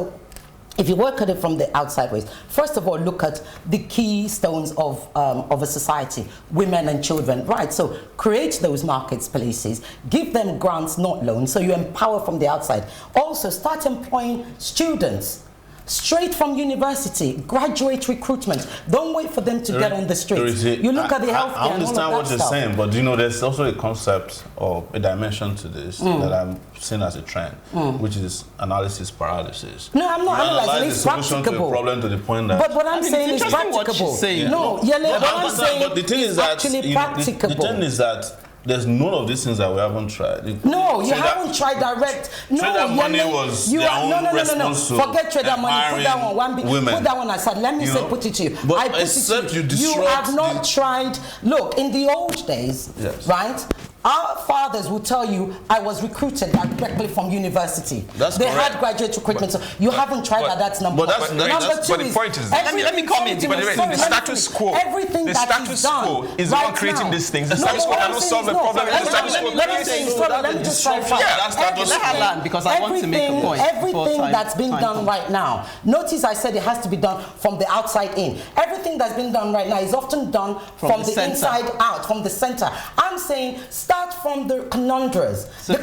if you work at it from the outside ways, first of all, look at the keystones of a society, women and children, right? So create those marketplaces, give them grants, not loans, so you empower from the outside. Also, start employing students. straight from university, graduate recruitment. Don't wait for them to get on the streets. You look at the healthcare. I understand what you're saying, but you know, there's also a concept or a dimension to this that I'm seeing as a trend, which is analysis paralysis. No, I'm not analyzing. It's practicable. To the problem to the point that. But what I'm saying is practicable. No, what I'm saying but the thing is that actually practicable. The thing is that there's none of these things that we haven't tried. No, you haven't tried direct. No, trader money was their own response to forget trader money. Put that one. Put that one aside. Let me say, put it to you. But I put it to you. You have not tried. Look, in the old days, right? Our fathers will tell you, I was recruited directly from university. They had graduate recruitment. So you haven't tried that. That's number one. But the point is, let me comment. The status quo. Everything the status quo is the one creating these things. The status quo cannot solve the problem. Let me just clarify. Let her land, because I want to make a point. Everything that's being done right now. Notice I said it has to be done from the outside in. Everything that's been done right now is often done from the inside out, from the center. I'm saying start from the conundrums, the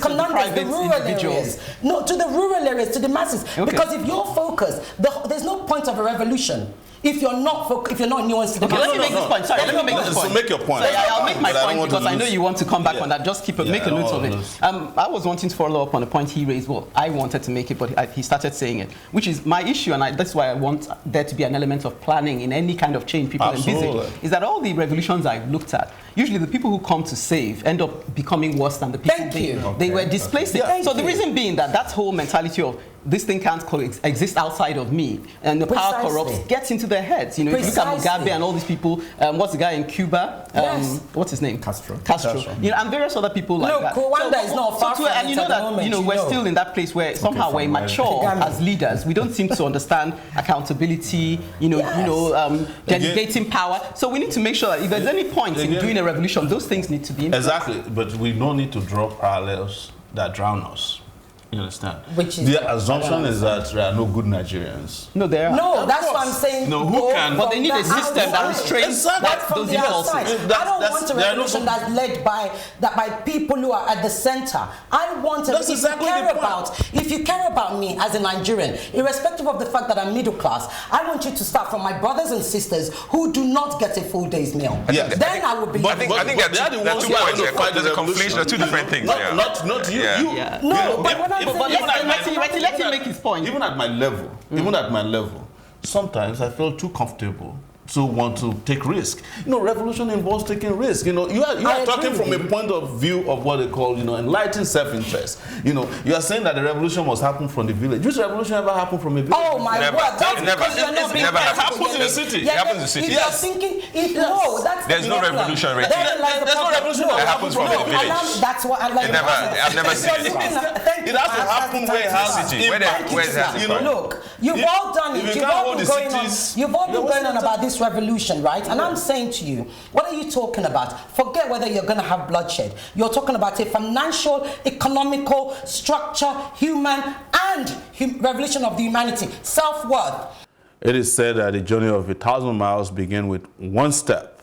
rural areas. No, to the rural areas, to the masses. Okay. Because if you're focused, there's no point of a revolution. If you're not nuanced to the let me make this point. Sorry, let me make this point. So make your point. So I'll make my point because I know you want to come back on that. Just make a note of it. I was wanting to follow up on a point he raised. Well, I wanted to make it, but he started saying it, which is my issue, and that's why I want there to be an element of planning in any kind of change people envisage. Is that all the revolutions I've looked at, usually the people who come to save end up becoming worse than the people they were displacing. So the reason being that whole mentality of this thing can't exist outside of me, and the power corrupts gets into their heads. You know, if you look at Mugabe and all these people, what's the guy in Cuba? What's his name? Castro. You know, and various other people like that. Rwanda is not far from it. And you know that we're still in that place where somehow we're immature as leaders. We don't seem to understand accountability. Delegating power. So we need to make sure that if there's any point in doing a revolution, those things need to be implemented. Exactly, but we don't need to draw parallels that drown us. You understand? Which is the assumption is that there are no good Nigerians. No, there are. No, that's what I'm saying. No, who can? But they need a system that restrains those impulses. I don't want a revolution that's led by people who are at the center. I want if you care about me as a Nigerian, irrespective of the fact that I'm middle class, I want you to start from my brothers and sisters who do not get a full day's meal. Yes. Then I would be. I think there are 2 points here. There's a conflation of 2 different things. Not you. No, but let him make his point. Even at my level, sometimes I feel too comfortable to want to take risk. You know, revolution involves taking risk. You know, you are talking from a point of view of what they call, enlightened self-interest. You know, you are saying that the revolution must happen from the village. Which revolution ever happened from a village? Oh my God, that's because you're not being never happens in the city. It happens in the city. Yes. There's no revolution, right? There's no revolution that happens from the village. That's what I like. I've never seen it. It has to happen where it has to. Where is that? Look, you've all done it. You've all been going on about this revolution, right? And I'm saying to you, what are you talking about? Forget whether you're going to have bloodshed. You're talking about a financial, economical, structure, human, and revolution of the humanity, self-worth. It is said that the journey of 1,000 miles begins with one step.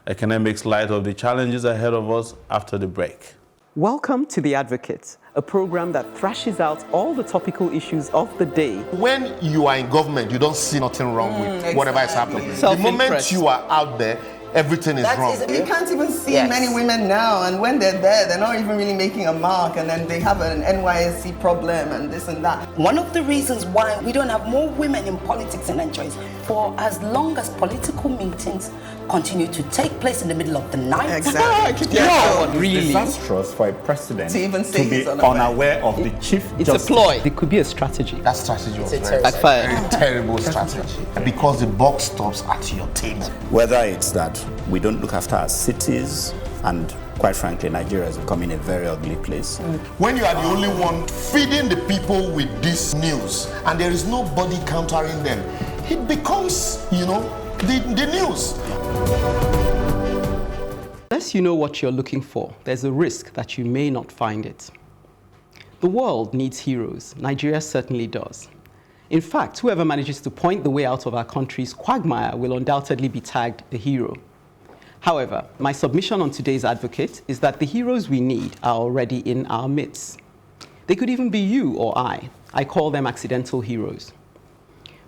Ekene makes light of the challenges ahead of us after the break. Welcome to The Advocate, a program that thrashes out all the topical issues of the day. When you are in government, you don't see nothing wrong with whatever is happening. The moment you are out there, everything is wrong. You can't even see many women now, and when they're there, they're not even really making a mark, and then they have an NYSC problem and this and that. One of the reasons why we don't have more women in politics in Nigeria is for as long as political meetings continue to take place in the middle of the night. Exactly. Really disastrous for a president to even say be unaware of the chief justice. It's a ploy. It could be a strategy. That strategy was very terrible strategy. Because the buck stops at your table. Whether it's that we don't look after our cities, and quite frankly, Nigeria is becoming a very ugly place. When you are the only one feeding the people with this news, and there is nobody countering them, it becomes, the news. Unless you know what you're looking for, there's a risk that you may not find it. The world needs heroes. Nigeria certainly does. In fact, whoever manages to point the way out of our country's quagmire will undoubtedly be tagged the hero. However, my submission on today's Advocate is that the heroes we need are already in our midst. They could even be you or I. I call them accidental heroes.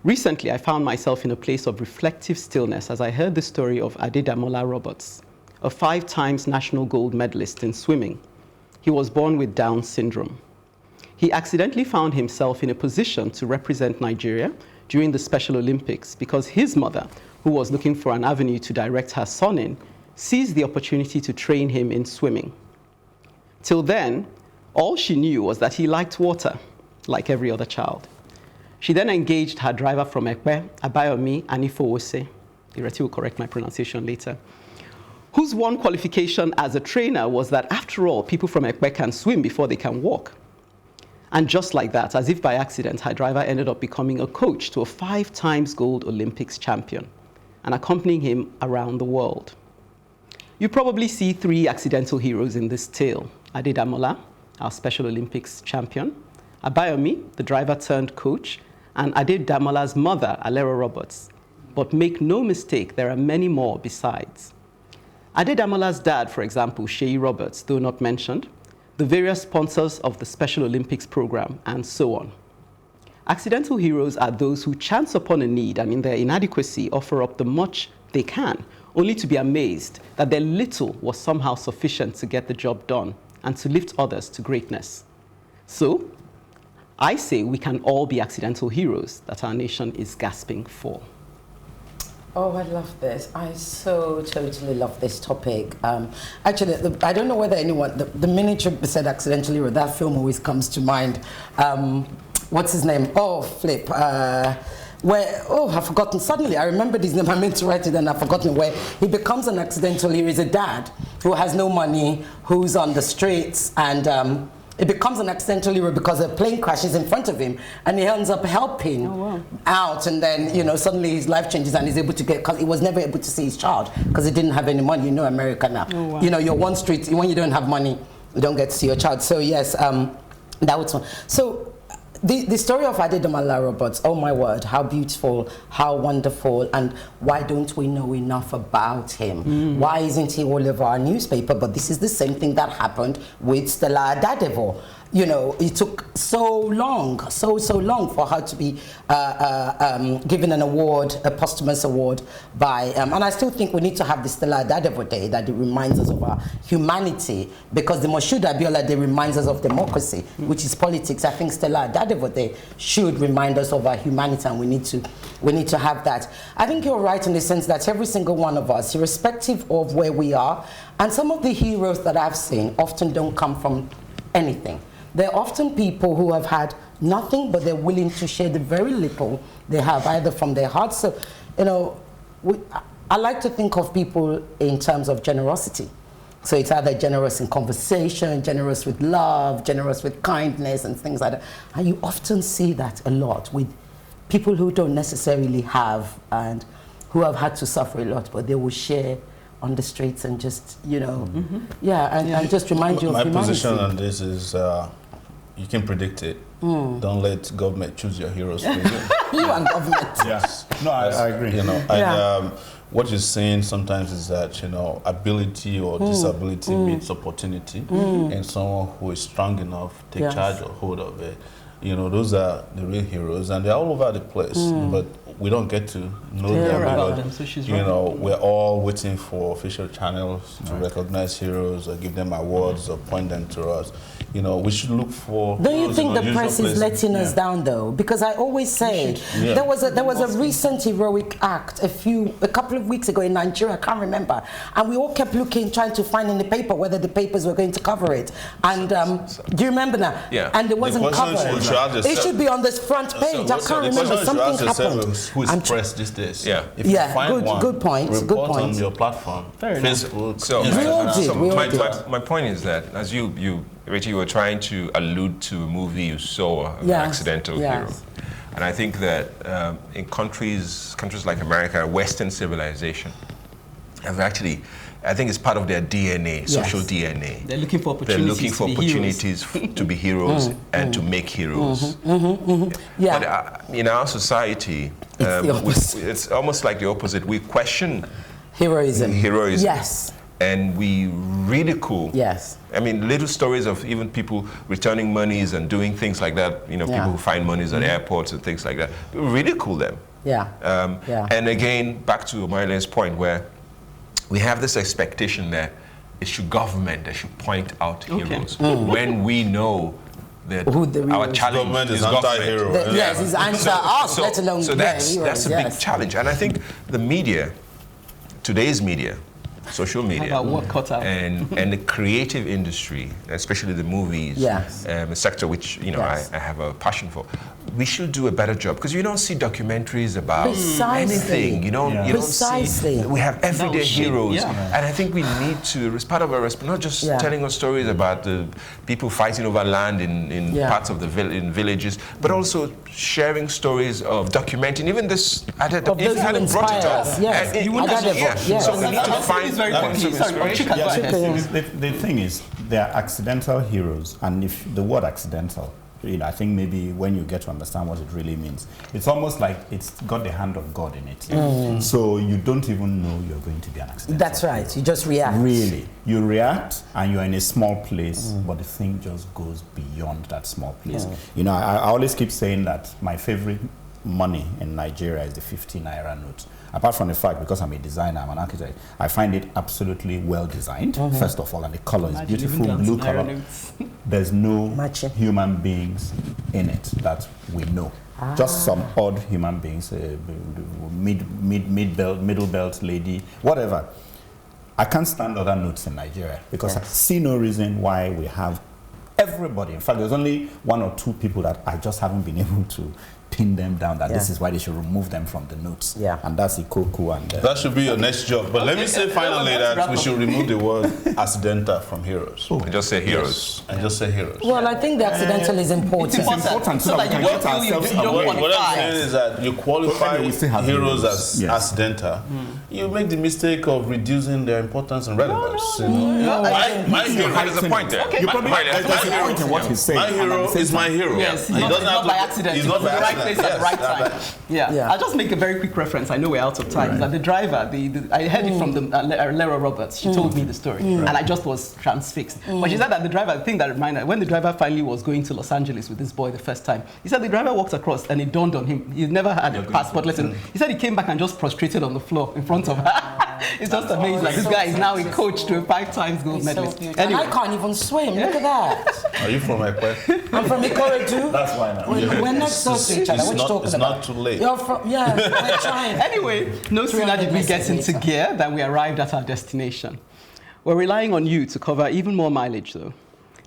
Recently, I found myself in a place of reflective stillness as I heard the story of Amala Roberts, a 5 times national gold medalist in swimming. He was born with Down syndrome. He accidentally found himself in a position to represent Nigeria during the Special Olympics because his mother, who was looking for an avenue to direct her son in, seized the opportunity to train him in swimming. Till then, all she knew was that he liked water, like every other child. She then engaged her driver from Ekpe, Abayomi Anifowose, Ireti will correct my pronunciation later, whose one qualification as a trainer was that, after all, people from Ekpe can swim before they can walk. And just like that, as if by accident, her driver ended up becoming a coach to a 5 times gold Olympics champion and accompanying him around the world. You probably see 3 accidental heroes in this tale. Adedamola, our Special Olympics champion, Abayomi, the driver turned coach, and Adedamola's mother, Alera Roberts. But make no mistake, there are many more besides. Adedamola's dad, for example, Sheyi Roberts, though not mentioned, the various sponsors of the Special Olympics program, and so on. Accidental heroes are those who chance upon a need and in their inadequacy offer up the much they can, only to be amazed that their little was somehow sufficient to get the job done and to lift others to greatness. So, I say we can all be accidental heroes that our nation is gasping for. Oh, I love this. I so totally love this topic. Actually, I don't know whether anyone, the minute you said accidental hero, that film always comes to mind. What's his name? Oh, Flip. Where, oh, I've forgotten. Suddenly, I remembered his name. I meant to write it and I've forgotten where he becomes an accidental hero. He's a dad who has no money, who's on the streets, and it becomes an accidental hero because a plane crashes in front of him and he ends up helping out, and then, you know, suddenly his life changes and he's able to get, because he was never able to see his child because he didn't have any money. You know America now. You know, you're one street, when you don't have money, you don't get to see your child. So yes, that was one. So the story of Adedamala Roberts, oh my word, how beautiful, how wonderful, and why don't we know enough about him? Why isn't he all over our newspaper? But this is the same thing that happened with Stella Adadevoh. You know, it took so long, so long for her to be given an award, a posthumous award by, and I still think we need to have the Stella Adadevoh Day, that it reminds us of our humanity, because the Moshood Abiola Day reminds us of democracy, which is politics. I think Stella Adadevoh Day should remind us of our humanity, and we need to have that. I think you're right in the sense that every single one of us, irrespective of where we are, and some of the heroes that I've seen often don't come from anything. They're often people who have had nothing, but they're willing to share the very little they have, either from their hearts. So, you know, I like to think of people in terms of generosity. So it's either generous in conversation, generous with love, generous with kindness, and things like that. And you often see that a lot with people who don't necessarily have and who have had to suffer a lot, but they will share on the streets and just, you know, and just remind you of humanity. My position on this is you can predict it. Don't let government choose your heroes for you. You and government. Yes. No, I agree. You know, and what you're saying sometimes is that, you know, ability or disability meets opportunity, and someone who is strong enough to take charge or hold of it. You know, those are the real heroes, and they're all over the place. But we don't get to know them because, so she's you know, we're all waiting for official channels to recognize heroes or give them awards or point them to us. You know, we should look for. Don't you think the press is letting us down, though? Because I always say there was a recent heroic act a couple of weeks ago in Nigeria. I can't remember, and we all kept looking, trying to find in the paper whether the papers were going to cover it. And do you remember that? Yeah. And it wasn't covered. It should be on this front page. I can't remember. Something happened. Who is press these days? Yeah. If you find good point. Report on your platform. Facebook. So, my point is that, as Ireti, you were trying to allude to a movie you saw, an accidental hero. And I think that in countries like America, Western civilization, have actually, I think it's part of their DNA, social DNA. They're looking for opportunities to be heroes and to make heroes. But in our society, it's almost like the opposite. We question heroism. Yes. and we ridicule. Yes. I mean, little stories of even people returning monies and doing things like that, you know, people who find monies at airports and things like that. We ridicule them. And again, back to Omoyele's point, where we have this expectation that it should government that should point out heroes when we know that our challenge is anti-hero. Yes, it's anti-us, let alone so that's a big challenge. And I think the media, today's media, social media, and the creative industry, especially the movies sector, which I have a passion for. We should do a better job, because you don't see documentaries about anything. You don't see. We have everyday heroes, and I think we need to, as part of our not just telling us stories about the people fighting over land in parts of the villages, but also sharing stories of documenting even this. I hadn't brought it up. So we need to find points of inspiration. The thing is, they are accidental heroes, and if the word accidental, I think maybe when you get to understand what it really means, it's almost like it's got the hand of God in it. So you don't even know you're going to be an accident. That's right. You just react. Really. You react and you're in a small place, but the thing just goes beyond that small place. I always keep saying that my favorite money in Nigeria is the 50 naira note. Apart from the fact, because I'm a designer, I'm an architect, I find it absolutely well designed, first of all, and the color is beautiful, blue color. There's no human beings in it that we know. Just some odd human beings, middle belt lady, whatever. I can't stand other notes in Nigeria, because I see no reason why we have everybody. In fact, there's only 1 or 2 people that I just haven't been able to pin them down, that this is why they should remove them from the notes. And that's Ikoku. And that should be your next job. But let me say finally that we should remove the word accidental from heroes. And just say heroes. And just say heroes. Well, I think the accidental is important. It's important so that we can get ourselves away. What I'm saying is that you qualify heroes as accidental. You make the mistake of reducing their importance and relevance. My hero, there's a point there. You probably there's a point in what he's saying. My hero is my hero. Yes, he's not by accident. He's not by accident. Place at the right time. I'll just make a very quick reference. I know we're out of time. That the driver, I heard it from the Lera Roberts. She told me the story, and I just was transfixed. But she said that the driver, the thing that reminded, when the driver finally was going to Los Angeles with this boy the first time, he said the driver walked across and it dawned on him. He never had a passport lesson. He said he came back and just prostrated on the floor in front of her. It's just amazing. Like, this guy is now a coach to a 5-time gold medalist. So anyway. I can't even swim. Look at that. Are you from Ekene? I'm from Ikorodu. That's why now. We're next door to each other. What you talking about? Not too late. You're from, we're trying. Anyway, no sooner did we get into gear than we arrived at our destination. We're relying on you to cover even more mileage, though.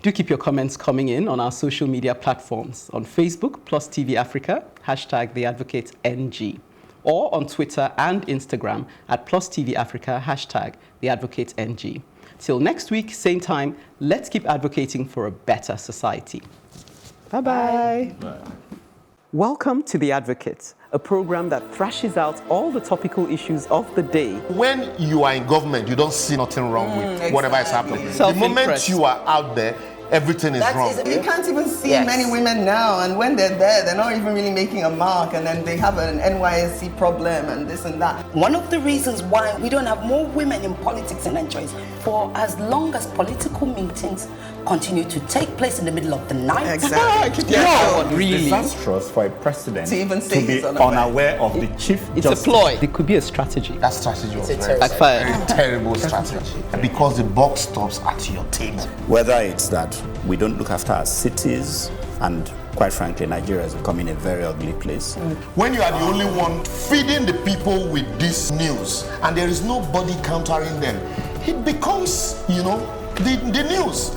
Do keep your comments coming in on our social media platforms. On Facebook, Plus TV Africa, #TheAdvocateNG. Or on Twitter and Instagram at Plus TV Africa, #TheAdvocateNG. Till next week, same time, let's keep advocating for a better society. Bye-bye. Welcome to The Advocate, a program that thrashes out all the topical issues of the day. When you are in government, you don't see nothing wrong with whatever is happening. The moment you are out there, everything is wrong. You can't even see many women now, and when they're there, they're not even really making a mark, and then they have an NYSC problem and this and that. One of the reasons why we don't have more women in politics in Nigeria is for as long as political meetings continue to take place in the middle of the night. Exactly. Really disastrous for a president to even say be unaware of the chief justice. It's a ploy. It could be a strategy. That strategy was very terrible strategy. Because the buck stops at your table. Whether it's that we don't look after our cities, and quite frankly, Nigeria is becoming a very ugly place. When you are the only one feeding the people with this news, and there is nobody countering them, it becomes, the news.